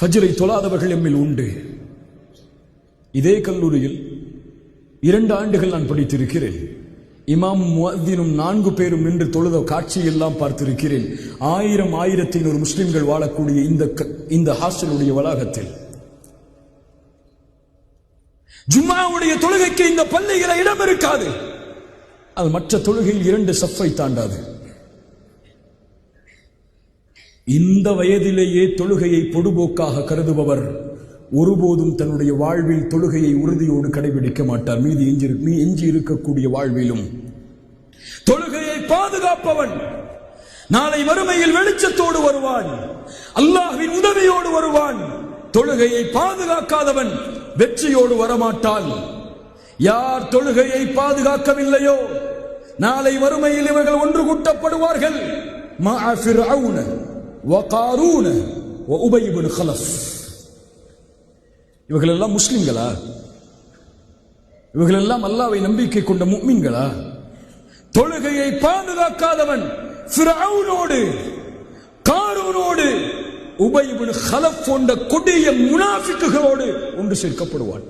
ஃபஜ்ரை தொழாதவர்கள் எம்மில் உண்டு. இதே கல்லூரியில் 2 ஆண்டுகள் நான் படித்திருக்கிறேன். இமாம் முஅத்தினும் 4 பேரும் நின்று தொழுத காட்சியெல்லாம் பார்த்திருக்கிறேன். 1000-1500 முஸ்லிம்கள் வாழக்கூடிய இந்த ஹாஸ்டலுடைய வளாகத்தில் ஜும்மாவுடைய தொழுகைக்கு இந்த பள்ளியில இடம் இருக்காது. அது மற்ற தொழுகையில் 2 சஃப்பை தாண்டாது. இந்த வயதிலேயே தொழுகையை பொடுபோக்காக கருதுபவர் ஒருபோதும் தன்னுடைய வாழ்வில் தொழுகையை உறுதியோடு கடைபிடிக்க மாட்டார். எஞ்சி இருக்கக்கூடிய வாழ்விலும் தொழுகையை பாதுகாப்பவன் நாளை மறுமையில் வெளிச்சத்தோடு வருவான், அல்லாஹ்வின் உதவியோடு வருவான். தொழுகையை பாதுகாக்காதவன் வெற்றியோடு வரமாட்டான். யார் தொழுகையை பாதுகாக்கவில்லையோ நாளை மறுமையில் இவர்கள் ஒன்று கூட்டப்படுவார்கள். மஅ ஃபிர்அவுன வ காரூன வ உபய் இப்னு கலஃப். இவர்கள் எல்லாம் முஸ்லிம்களா? இவர்கள் எல்லாம் அல்லாஹ்வை நம்பிக்கை கொண்ட முஃமின்களா? தொழுகையை பாதுகாக்காதவன் ஃபிர்அவுனோடு, காரூனோடு, உபய் இப்னு கலஃப் போன்ற கொடிய முனாஃபிக்குகளோடு ஒன்று சேர்க்கப்படுவான்.